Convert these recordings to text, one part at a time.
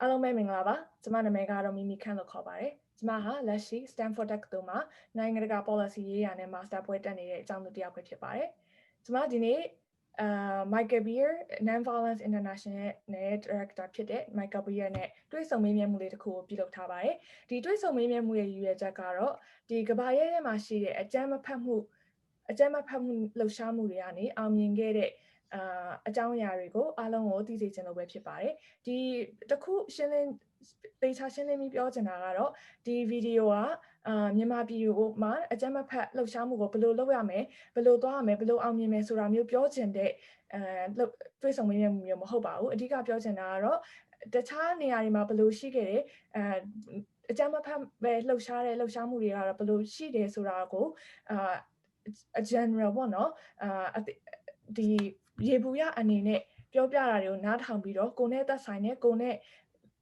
အားလုံးပဲမင်္ဂလာပါကျမနာမည်ကတော့မီမီခန့်လို့ခေါ်ပါတယ်ကျမဟာလက်ရှိ Stanford တက္ကသိုလ်မှာနိုင်ငံတကာ policy ရေးရာနဲ့ master ဘွဲ့တက်နေတဲ့အကြောင်းသူတစ်ယောက်ပဲဖြစ်ပါတယ်ကျမဒီနေ့Michael Beer Nonviolence International နဲ့ director ဖြစ်တဲ့ Michael Beer နဲ့တွေ့ဆုံမေးမြန်းမှုလေးတစ်ခုကိုပြုလုပ်ထားပါတယ်ဒီတွေ့ဆုံမေးမြန်းမှုရဲ့ရည်ရွယ်ချက်ကတော့ဒီကမ္ဘာရဲ့ထဲမှာရှိတဲ့အကြမ်းမဖက်မှုလှုပ်ရှားမှုတွေကနေအောင်မြင်ခဲ့တဲ့အကြောင်းအရာတွေကိုအားလုံးကိုသိစေချင်လို့ပဲဖြစ်ပါတယ်ဒီတစ်ခုရှင်းလင်းသေချာရှင်းလင်းပြီးပြောချင်တာကတော့ဒီဗီဒီယိုကမြန်မာပြည်ကိုမှာအကြမ်းမဖက်လှုပ်ရှားမှုကိုဘယ်လိုလုပ်ရမလဲဘယ်လိုသွားရမလဲဘယ်လိုအောင်မြင်မယ်ဆိုတာမျိုးပြောချင်တဲ့တွေ့ဆုံမေးမြန်းမှုမျိုးမဟုတ်ပါဘူးအဓိကပြောချင်တာကတော့တခြားနေရာတွေမှာဘယ်လိုရှိခဲ့တယ်အကြမ်းမဖက်ပဲလှုပ်ရှားမှုတွေကတော့ဘယ်လိုရှိတယ်ဆိုတာကိုa general ပေါ့နော်ဒီရေဘူးရအနေနဲ့ပြောပြတာတွေကိုနားထောင်ပြီးတော့ကိုယ်နဲ့သက်ဆိုင်တဲ့ကိုယ်နဲ့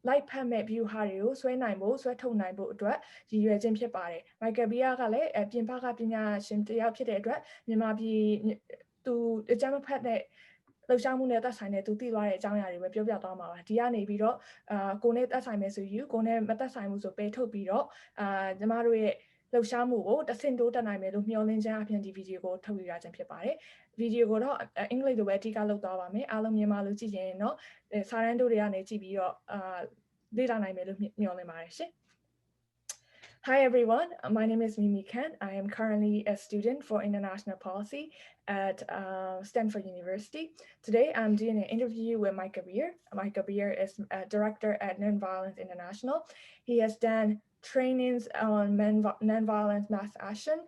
လိုက်ဖက်မဲ့ view ဟာတွေကိုဆွဲထုတ်နိုင်ဖို့အတွက်ရည်ရွယ်ခြင်းဖြစ်ပါတယ်။ Michael Beer ကလည်းပြင်ပကပညာရှင်တစ်ယောက်ဖြစ်တဲ့အတွက်မြန်မာပြည်သူအကြမ်းမဖက်တဲ့လှုပ်ရှားမှုနဲ့သက်ဆိုင်တဲ့သူသိသွားတဲ့အကြောင်းအရာတွေပဲပြောပြသွားမှာပါဒီကနေပြီးတော့ကိုယ်နဲ့သက်ဆိုင်မယ်ဆိုယူကိုယ်နဲ့မသက်ဆိုင်ဘူးဆိုပယ်ထုတ်ပြီးတော့ကျမတို့ရဲ့လှုပ်ရှားမှုကိုတဆင့်တိုးတက်နိုင်မယ်လို့မျှော်လင့်ခြင်းအပြင်ဒီဗီဒီယိုကိုထုတ်ယူရခြင်းဖြစ်ပါတယ်ဗီဒီယိုကိုတော့အင်္ဂလိပ်လိုပဲအဓိကလုပ်သွားပါမယ်အားလုံးမြန်မာလိုကြည့်ရင်တော့စာတန်းတို့တွေကနေကြည့်ပြီးတော့လေ့လာနိုင်မယ်လို့မျှော်လင့်ပါတယ်ရှင် Hi everyone, my name is Mimi Khant. I am currently a student for international policy at Stanford University. Today I'm doing an interview with Michael Beer. Michael Beer is a director at Nonviolence International. He has done trainings on nonviolence mass action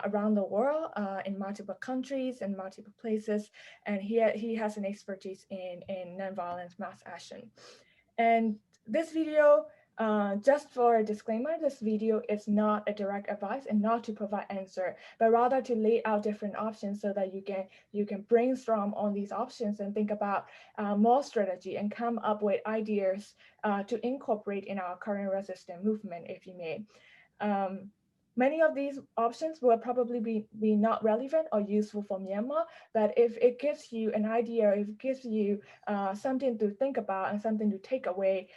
around the world in multiple countries and multiple places. And he has an expertise in nonviolence mass action. And this video, just for a disclaimer, this video is not a direct advice and not to provide answer, but rather to lay out different options so that you can brainstorm on these options and think about more strategy and come up with ideas to incorporate in our current resistance movement, if you may. Many of these options will probably be not relevant or useful for Myanmar, but if it gives you an idea, if it gives you something to think about and something to take away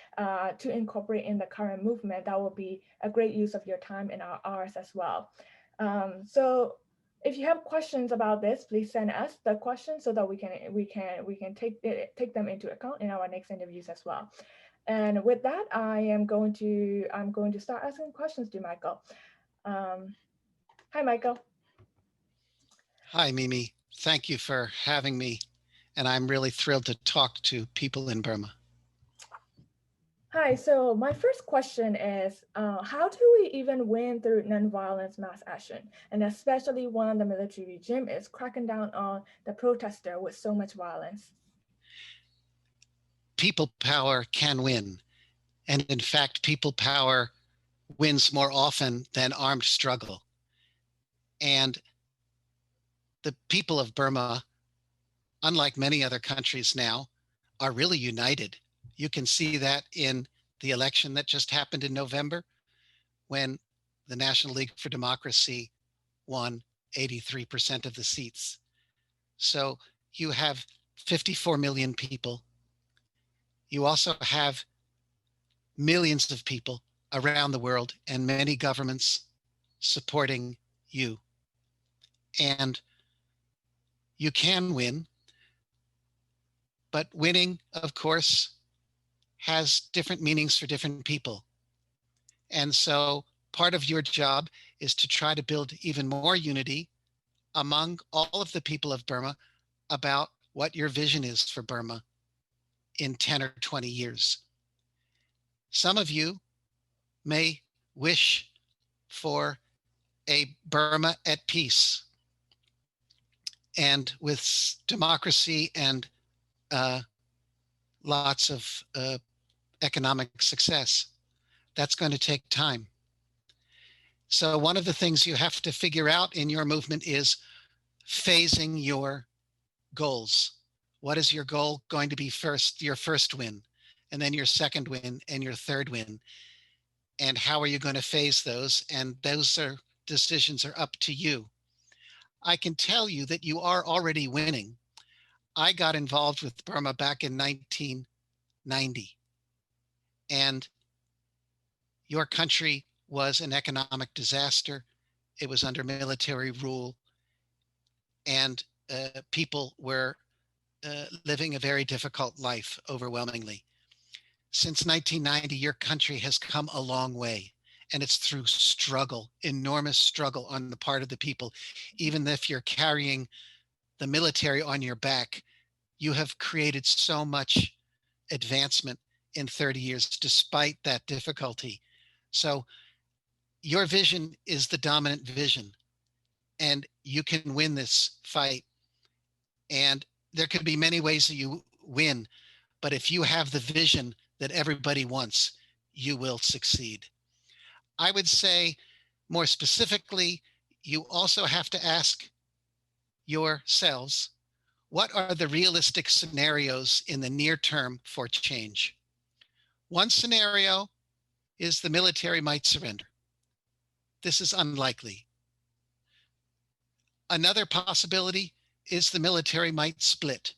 to incorporate in the current movement, that will be a great use of your time and ours as well. So if you have questions about this, please send us the questions so that we can take them into account in our next interviews as well. And with that, I'm going to start asking questions to Michael. Hi, Michael. Hi, Mimi. Thank you for having me. And I'm really thrilled to talk to people in Burma. Hi, so my first question is, how do we even win through nonviolence mass action? And especially when the military regime is cracking down on the protester with so much violence. People power can win. And in fact, people power wins more often than armed struggle. And the people of Burma, unlike many other countries now, are really united. You can see that in the election that just happened in November, when the National League for Democracy won 83% of the seats. So you have 54 million people. You also have millions of people around the world and many governments supporting you. And you can win, but winning, of course, has different meanings for different people. And so part of your job is to try to build even more unity among all of the people of Burma about what your vision is for Burma in 10 or 20 years. Some of you may wish for a Burma at peace and with democracy and lots of economic success. That's going to take time. So one of the things you have to figure out in your movement is phasing your goals. What is your goal going to be first, your first win, and then your second win and your third win? And how are you going to phase those? And those decisions are up to you. I can tell you that you are already winning. I got involved with Burma back in 1990. And your country was an economic disaster. It was under military rule, and people were living a very difficult life overwhelmingly. Since 1990, your country has come a long way, and it's through struggle, enormous struggle on the part of the people. Even if you're carrying the military on your back, you have created so much advancement in 30 years despite that difficulty. So your vision is the dominant vision, and you can win this fight. And there could be many ways that you win, but if you have the vision that everybody wants, you will succeed. I would say more specifically, you also have to ask yourselves, what are the realistic scenarios in the near term for change? One scenario is the military might surrender. This is unlikely. Another possibility is the military might split.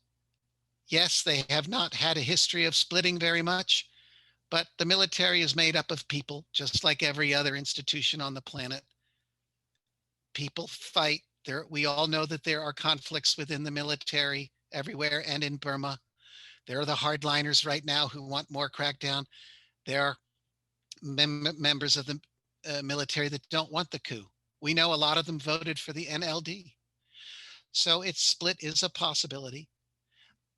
Yes, they have not had a history of splitting very much, but the military is made up of people, just like every other institution on the planet. People fight. We all know that there are conflicts within the military everywhere and in Burma. There are the hardliners right now who want more crackdown. There are members of the military that don't want the coup. We know a lot of them voted for the NLD. So its split is a possibility.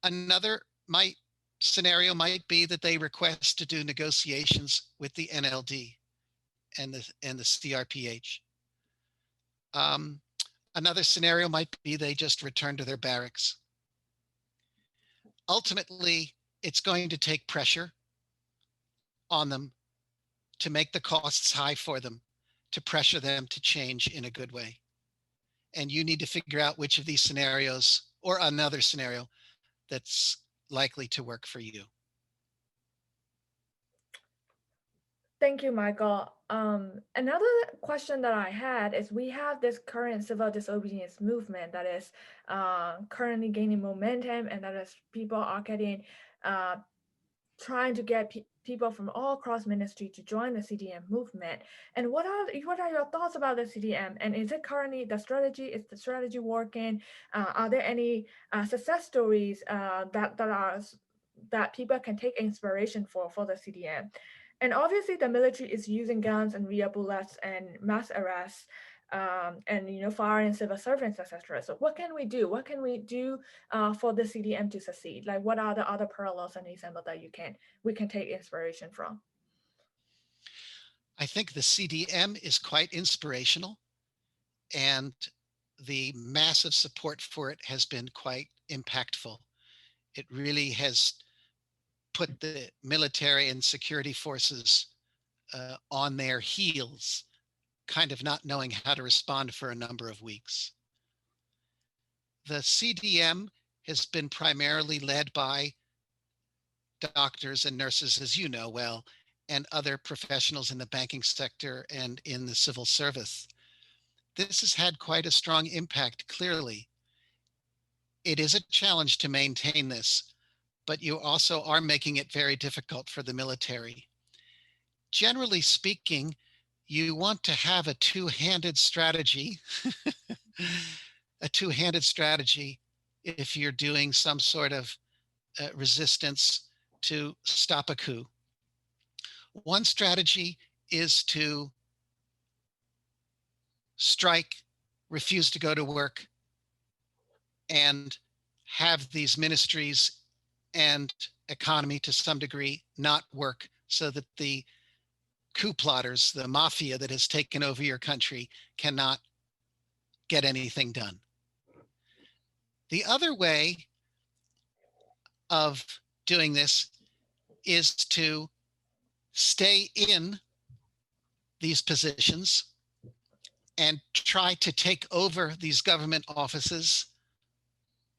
Another scenario might be that they request to do negotiations with the NLD and the CRPH. Another scenario might be they just return to their barracks. Ultimately, it's going to take pressure on them to make the costs high for them, to pressure them to change in a good way. And you need to figure out which of these scenarios or another scenario that's likely to work for you. Thank you, Michael. Another question that I had is we have this current civil disobedience movement that is currently gaining momentum, and that is people are getting trying to get people from all across ministry to join the CDM movement. And what are your thoughts about the CDM? And is it currently the strategy? Is the strategy working? Are there any success stories that people can take inspiration for the CDM? And obviously, the military is using guns and real bullets and mass arrests, and firing civil servants, etc. So what can we do? What can we do for the CDM to succeed? Like, what are the other parallels and examples that we can take inspiration from? I think the CDM is quite inspirational, and the massive support for it has been quite impactful. It really has put the military and security forces on their heels, kind of not knowing how to respond for a number of weeks. The CDM has been primarily led by doctors and nurses, as you know well, and other professionals in the banking sector and in the civil service. This has had quite a strong impact, clearly. It is a challenge to maintain this, but you also are making it very difficult for the military. Generally speaking, you want to have a two-handed strategy, a two-handed strategy if you're doing some sort of resistance to stop a coup. One strategy is to strike, refuse to go to work, and have these ministries and economy to some degree not work, so that the coup plotters, the mafia that has taken over your country, cannot get anything done. The other way of doing this is to stay in these positions and try to take over these government offices,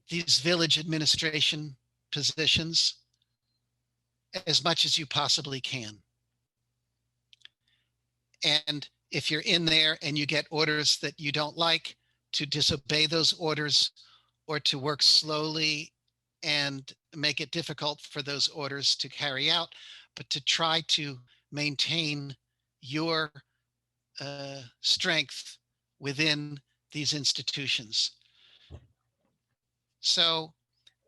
these village administration positions, as much as you possibly can. And if you're in there and you get orders that you don't like, to disobey those orders or to work slowly and make it difficult for those orders to carry out, but to try to maintain your strength within these institutions. So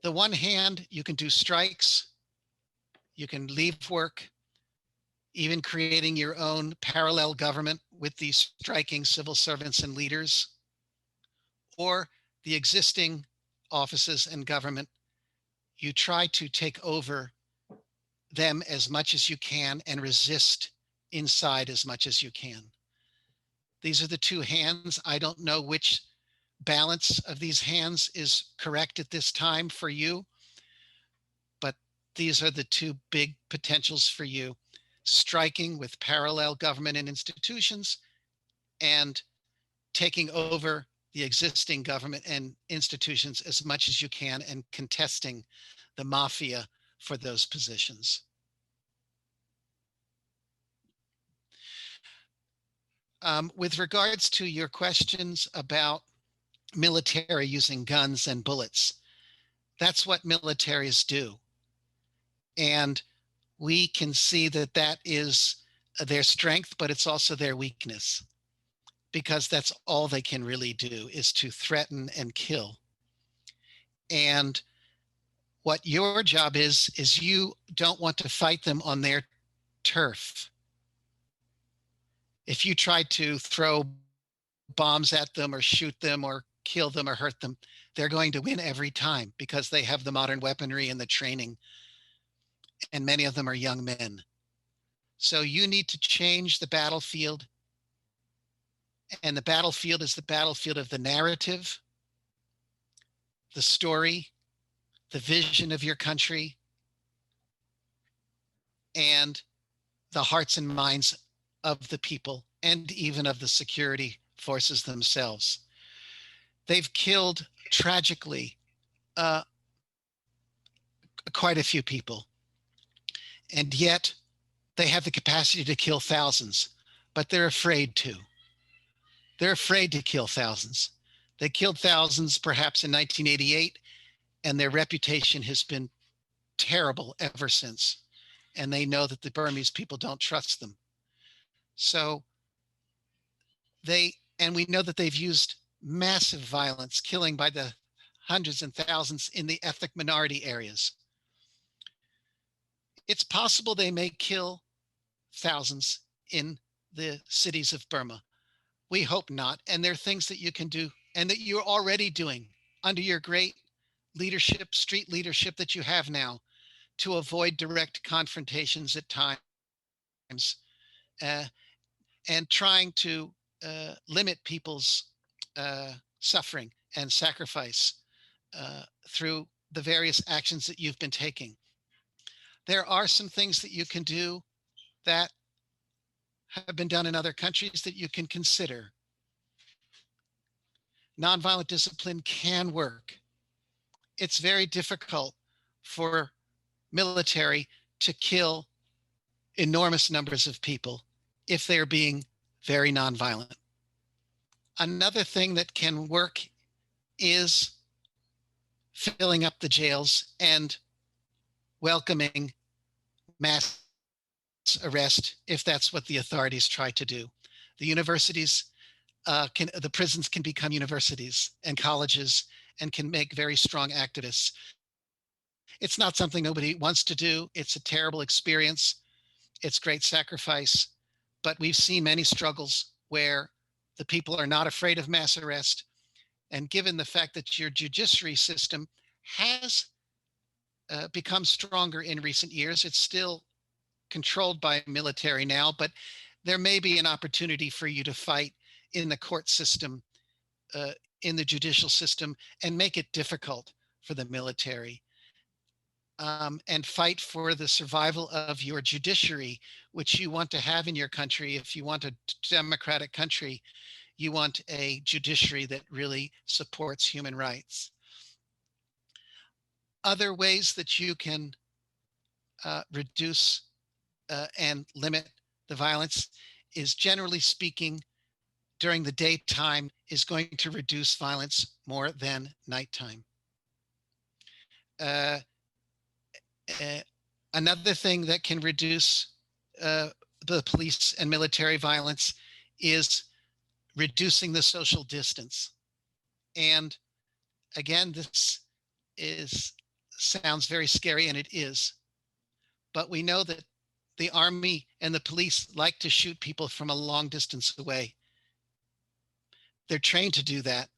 the one hand, you can do strikes, you can leave work, even creating your own parallel government with these striking civil servants and leaders, or the existing offices and government, you try to take over them as much as you can and resist inside as much as you can. These are the two hands. I don't know which balance of these hands is correct at this time for you, but these are the two big potentials for you: striking with parallel government and institutions, and taking over the existing government and institutions as much as you can and contesting the mafia for those positions. With regards to your questions about military using guns and bullets, that's what militaries do. And we can see that that is their strength, but it's also their weakness, because that's all they can really do, is to threaten and kill. And what your job is you don't want to fight them on their turf. If you try to throw bombs at them or shoot them or kill them or hurt them, they're going to win every time because they have the modern weaponry and the training, and many of them are young men. So you need to change the battlefield, and the battlefield is the battlefield of the narrative, the story, the vision of your country, and the hearts and minds of the people, and even of the security forces themselves. They've killed, tragically, quite a few people, and yet they have the capacity to kill thousands, but they're afraid to. They're afraid to kill thousands. They killed thousands perhaps in 1988, and their reputation has been terrible ever since. And they know that the Burmese people don't trust them. So and we know that they've used massive violence, killing by the hundreds and thousands in the ethnic minority areas. It's possible they may kill thousands in the cities of Burma. We hope not. And there are things that you can do and that you're already doing under your great leadership, street leadership that you have now, to avoid direct confrontations at times, and trying to limit people's suffering and sacrifice through the various actions that you've been taking. There are some things that you can do that have been done in other countries that you can consider. Nonviolent discipline can work. It's very difficult for military to kill enormous numbers of people if they're being very nonviolent. Another thing that can work is filling up the jails and welcoming mass arrest if that's what the authorities try to do. The universities the prisons can become universities and colleges and can make very strong activists. It's not something nobody wants to do. It's a terrible experience. It's great sacrifice, but we've seen many struggles where the people are not afraid of mass arrest. And given the fact that your judiciary system has become stronger in recent years, it's still controlled by military now, but there may be an opportunity for you to fight in the court system, in the judicial system, and make it difficult for the military, and fight for the survival of your judiciary, which you want to have in your country. If you want a democratic country, you want a judiciary that really supports human rights. Other ways that you can reduce and limit the violence is, generally speaking, during the daytime is going to reduce violence more than nighttime. Another thing that can reduce the police and military violence is reducing the social distance. And again, this sounds very scary, and it is. But we know that the army and the police like to shoot people from a long distance away. They're trained to do that.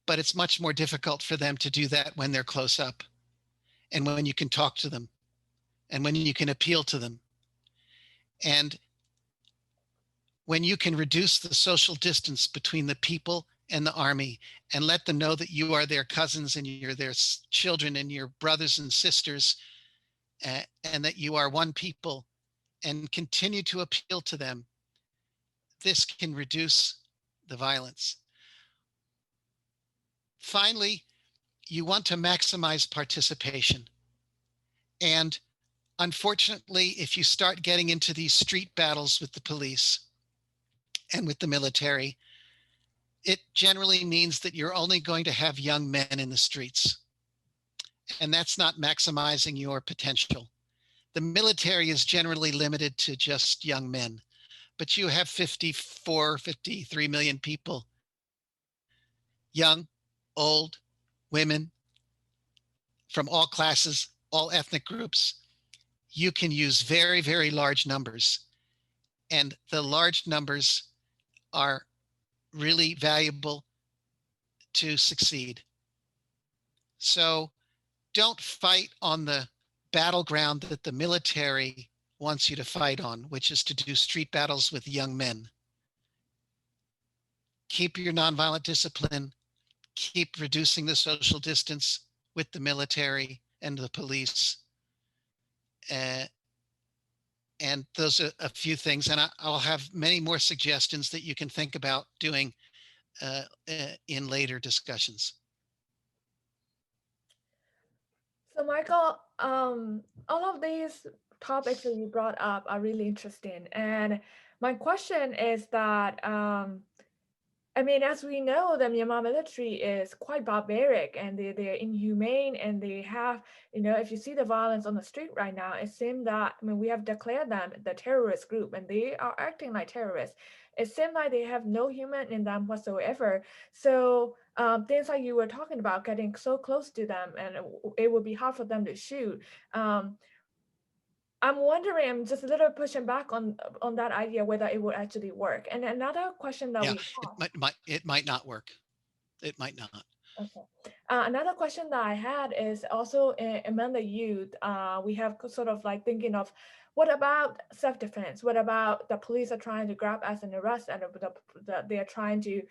But it's much more difficult for them to do that when they're close up, and when you can talk to them, and when you can appeal to them. And when you can reduce the social distance between the people and the army and let them know that you are their cousins and you're their children and your brothers and sisters, and that you are one people, and continue to appeal to them, this can reduce the violence. Finally, you want to maximize participation. And unfortunately, if you start getting into these street battles with the police and with the military, it generally means that you're only going to have young men in the streets. And that's not maximizing your potential. The military is generally limited to just young men, but you have 54, 53 million people, young, old, women, from all classes, all ethnic groups. You can use very, very large numbers. And the large numbers are really valuable to succeed. So don't fight on the battleground that the military wants you to fight on, which is to do street battles with young men. Keep your nonviolent discipline, keep reducing the social distance with the military and the police. And those are a few things, and I'll have many more suggestions that you can think about doing in later discussions. So Michael, all of these topics that you brought up are really interesting. And my question is that, I mean, as we know, the Myanmar military is quite barbaric and they're inhumane, and they have, if you see the violence on the street right now, it seems that, I mean, we have declared them the terrorist group and they are acting like terrorists. It seems like they have no human in them whatsoever. So things like you were talking about, getting so close to them and it would be hard for them to shoot. I'm wondering, I'm just a little pushing back on that idea, whether it would actually work. And another question that we have, it might not work. It might not. okay. Another question that I had is also among the youth, we have sort of like thinking of, what about self-defense? What about the police are trying to grab us and arrest, and they're trying to,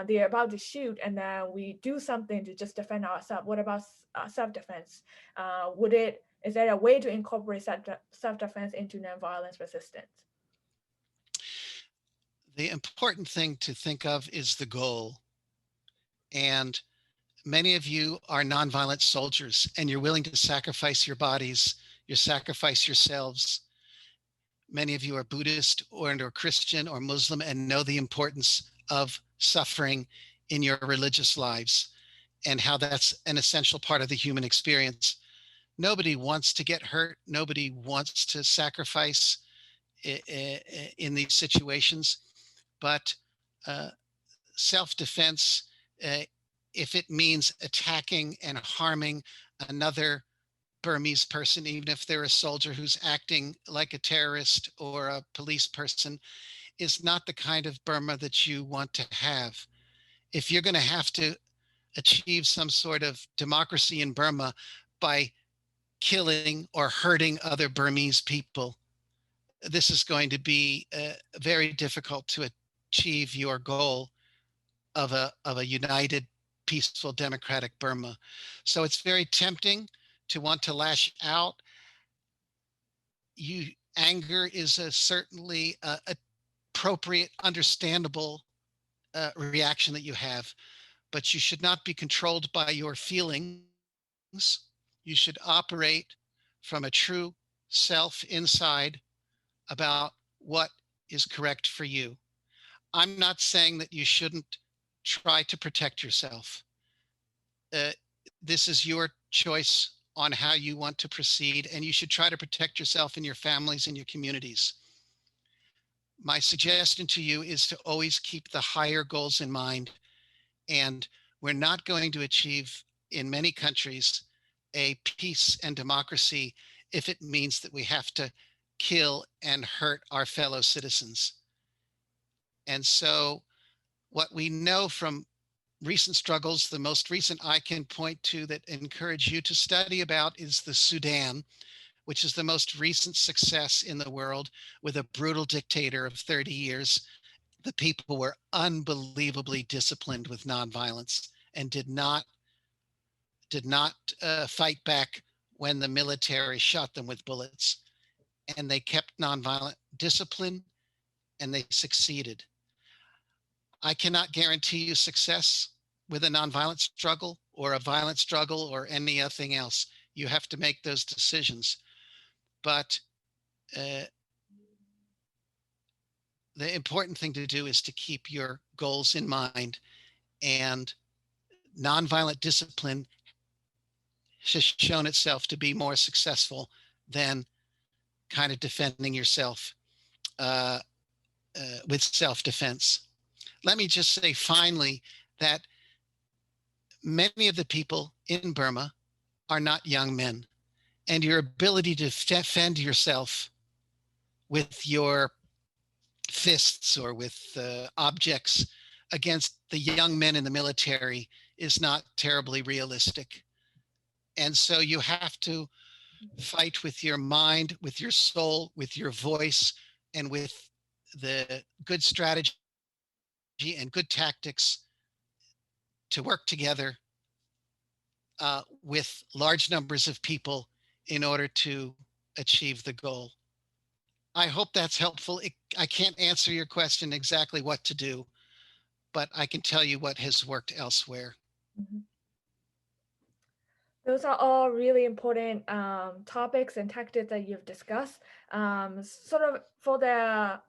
they're about to shoot, and then we do something to just defend ourselves? What about self-defense? Is there a way to incorporate self-defense into nonviolence resistance? The important thing to think of is the goal. And many of you are nonviolent soldiers, and you're willing to sacrifice your bodies, you sacrifice yourselves. Many of you are Buddhist or Christian or Muslim and know the importance of suffering in your religious lives and how that's an essential part of the human experience. Nobody wants to get hurt. Nobody wants to sacrifice in these situations. But self-defense, if it means attacking and harming another Burmese person, even if they're a soldier who's acting like a terrorist or a police person, is not the kind of Burma that you want to have. If you're going to have to achieve some sort of democracy in Burma by killing or hurting other Burmese people, this is going to be very difficult to achieve your goal of a united, peaceful, democratic Burma. So it's very tempting to want to lash out. Anger is certainly appropriate, understandable reaction that you have, but you should not be controlled by your feelings. You should operate from a true self inside about what is correct for you. I'm not saying that you shouldn't try to protect yourself. This is your choice on how you want to proceed, and you should try to protect yourself and your families and your communities. My suggestion to you is to always keep the higher goals in mind. And we're not going to achieve, in many countries, a peace and democracy if it means that we have to kill and hurt our fellow citizens. And so what we know from recent struggles, the most recent I can point to that encourage you to study about is the Sudan, which is the most recent success in the world with a brutal dictator of 30 years. The people were unbelievably disciplined with nonviolence and did not fight back when the military shot them with bullets. And they kept nonviolent discipline, and they succeeded. I cannot guarantee you success with a nonviolent struggle or a violent struggle or anything else. You have to make those decisions. But the important thing to do is to keep your goals in mind, and nonviolent discipline has shown itself to be more successful than kind of defending yourself with self-defense. Let me just say finally that many of the people in Burma are not young men, and your ability to defend yourself with your fists or with objects against the young men in the military is not terribly realistic. And so you have to fight with your mind, with your soul, with your voice, and with the good strategy and good tactics to work together with large numbers of people in order to achieve the goal. I hope that's helpful. I can't answer your question exactly what to do, but I can tell you what has worked elsewhere. Mm-hmm. Those are all really important topics and tactics that you've discussed. Sort of for the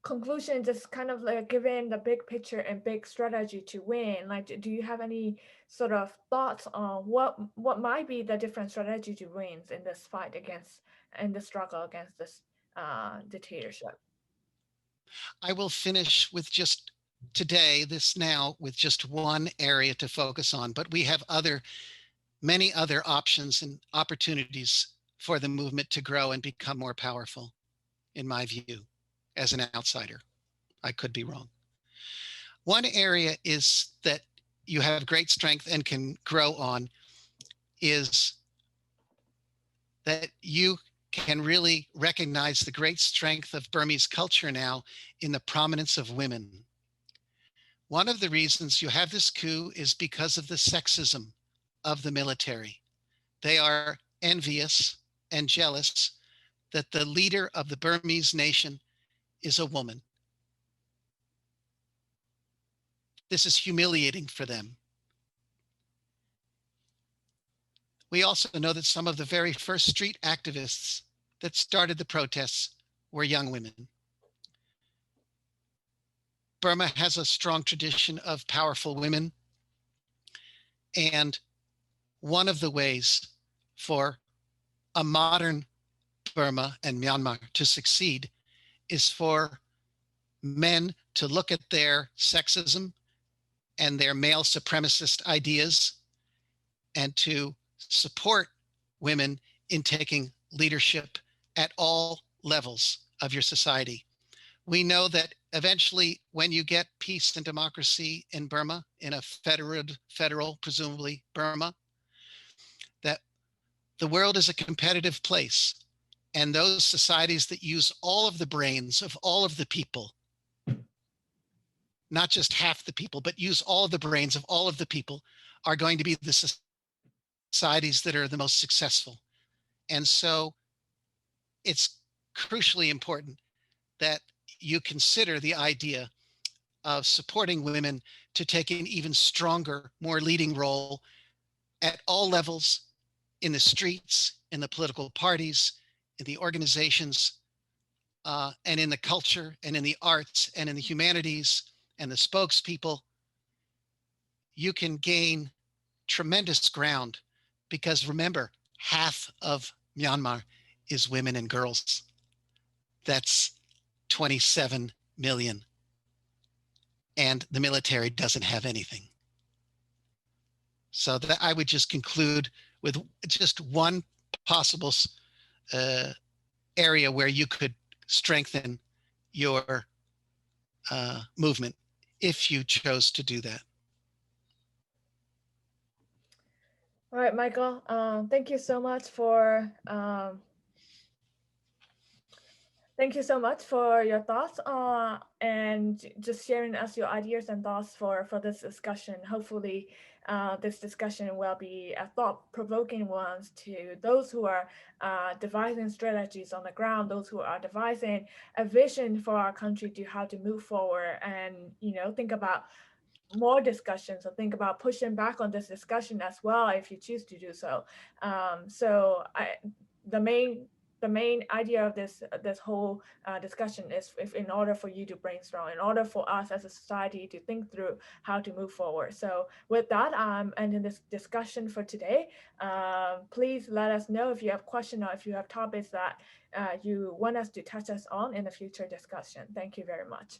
conclusion, just kind of like given the big picture and big strategy to win, like, do you have any sort of thoughts on what might be the different strategy to win in this fight against, in the struggle against this dictatorship? I will finish with just today, with just one area to focus on, but we have many other options and opportunities for the movement to grow and become more powerful, in my view, as an outsider. I could be wrong. One area is that you have great strength and can grow on is that you can really recognize the great strength of Burmese culture now in the prominence of women. One of the reasons you have this coup is because of the sexism of the military. They are envious and jealous that the leader of the Burmese nation is a woman. This is humiliating for them. We also know that some of the very first street activists that started the protests were young women. Burma has a strong tradition of powerful women. And one of the ways for a modern Burma and Myanmar to succeed is for men to look at their sexism and their male supremacist ideas and to support women in taking leadership at all levels of your society. We know that eventually, when you get peace and democracy in Burma, in a federal, presumably Burma, that the world is a competitive place. And those societies that use all of the brains of all of the people, not just half the people, but use all of the brains of all of the people, are going to be the societies that are the most successful. And so it's crucially important that you consider the idea of supporting women to take an even stronger, more leading role at all levels, in the streets, in the political parties, in the organizations, and in the culture, and in the arts, and in the humanities, and the spokespeople. You can gain tremendous ground because remember, half of Myanmar is women and girls. That's 27 million. And the military doesn't have anything. So that I would just conclude with just one possible area where you could strengthen your movement if you chose to do that. All right, Michael, thank you so much for your thoughts and just sharing us your ideas and thoughts for this discussion. Hopefully, this discussion will be a thought-provoking one to those who are devising strategies on the ground, those who are devising a vision for our country to how to move forward, and think about more discussions, or think about pushing back on this discussion as well if you choose to do so. The main idea of this whole discussion is if in order for you to brainstorm, in order for us as a society to think through how to move forward. So with that, I'm ending this discussion for today. Please let us know if you have questions or if you have topics that you want us to touch us on in a future discussion. Thank you very much.